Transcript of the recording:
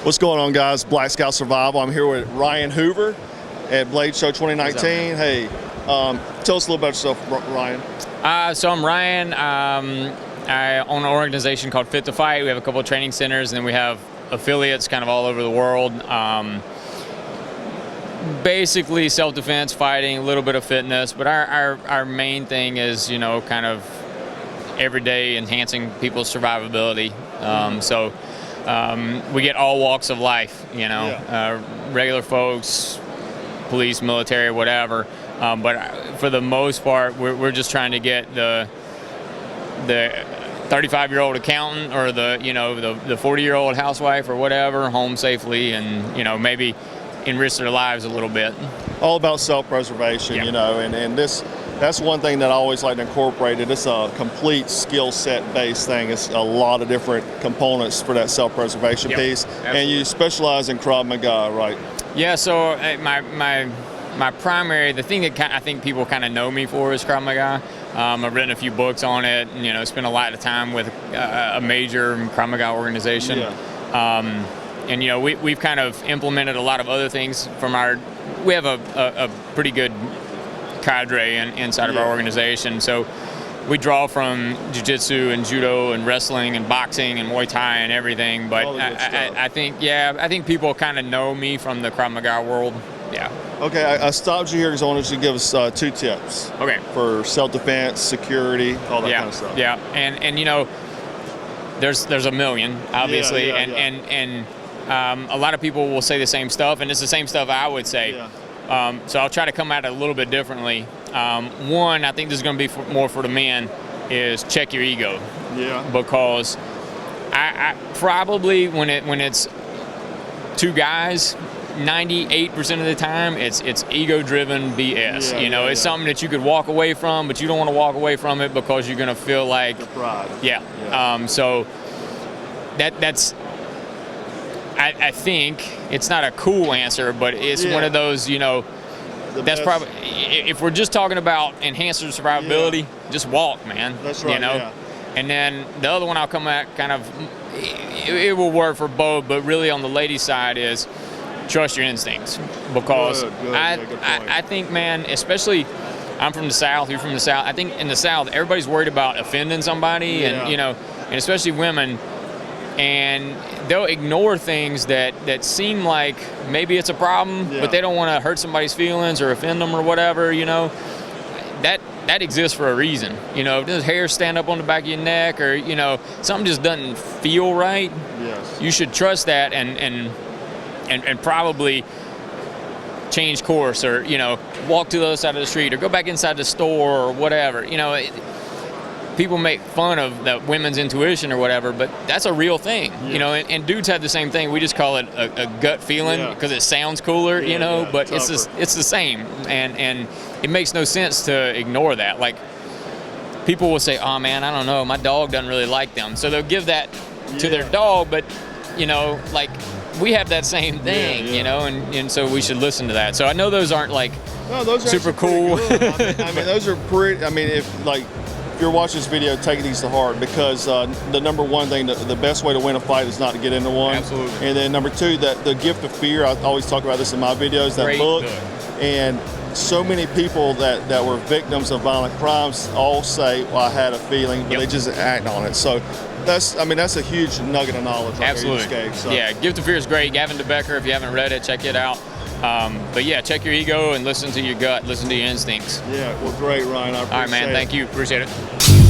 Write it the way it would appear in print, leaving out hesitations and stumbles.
What's going on, guys? Black Scout Survival. I'm here with Ryan Hoover at Blade Show 2019. Hey, tell us a little about yourself, Ryan. So I'm Ryan. I own an organization called Fit to Fight. We have a couple of training centers, and then we have affiliates kind of all over the world. Basically self-defense, fighting, a little bit of fitness, but our main thing is, you know, kind of everyday enhancing people's survivability. We get all walks of life, you know, regular folks, police, military, whatever. But for the most part, we're just trying to get the 35-year-old accountant or the 40-year-old housewife or whatever home safely, and, you know, maybe enrich their lives a little bit. All about self-preservation, you know, and that's one thing that I always like to incorporate. It's a complete skill set based thing. It's a lot of different components for that self-preservation piece. Absolutely. And you specialize in Krav Maga, right? Yeah, so my primary, the thing that I think people kind of know me for is Krav Maga. I've written a few books on it, and, you know, spent a lot of time with a major Krav Maga organization. And, you know, we've kind of implemented a lot of other things from we have a pretty good cadre inside of our organization. So we draw from jiu-jitsu and judo and wrestling and boxing and Muay Thai and everything. But I think people kind of know me from the Krav Maga world. Yeah. Okay, I stopped you here because I wanted you to give us 2 tips. Okay. For self-defense, security, all that kind of stuff. Yeah, and you know, there's a million, obviously, and a lot of people will say the same stuff, and it's the same stuff I would say. So I'll try to come at it a little bit differently. One, I think this is going to be more for the men, is check your ego. Yeah. Because I probably when it's 2 guys, 98% of the time it's ego-driven BS. You know, it's something that you could walk away from, but you don't want to walk away from it because you're going to feel like the pride. So that's. I think it's not a cool answer, but it's one of those, you know, that's probably, if we're just talking about enhancing survivability, just walk, man. That's right, you know? And then the other one I'll come at kind of, it will work for both, but really on the lady side is trust your instincts. Because I think, man, especially, I'm from the South, you're from the South, I think in the South, everybody's worried about offending somebody, and, you know, and especially women, and they'll ignore things that seem like maybe it's a problem, but they don't want to hurt somebody's feelings or offend them or whatever, you know. That exists for a reason. You know, if does hair stand up on the back of your neck, or, you know, something just doesn't feel right, you should trust that and probably change course, or, you know, walk to the other side of the street, or go back inside the store or whatever. You know, people make fun of the women's intuition or whatever, but that's a real thing, you know, and dudes have the same thing. We just call it a gut feeling because it sounds cooler, you know, but it's the same, and it makes no sense to ignore that. Like, people will say, oh man, I don't know, my dog doesn't really like them, so they'll give that to their dog, but, you know, like, we have that same thing, you know, and so we should listen to that. So I know those aren't like those are super cool. I mean, those are pretty, I mean, if you're watching this video, take these to heart, because the number one thing, the best way to win a fight is not to get into one. Absolutely. And then number 2, that the gift of fear. I always talk about this in my videos. That book. And so many people that were victims of violent crimes all say, "Well, I had a feeling," but they just act on it. So that's a huge nugget of knowledge. Absolutely. Yeah, Gift of Fear is great. Gavin DeBecker. If you haven't read it, check it out. But yeah, check your ego and listen to your gut, listen to your instincts. Yeah, well, great, Ryan. I appreciate it. All right, man. Thank you. Appreciate it.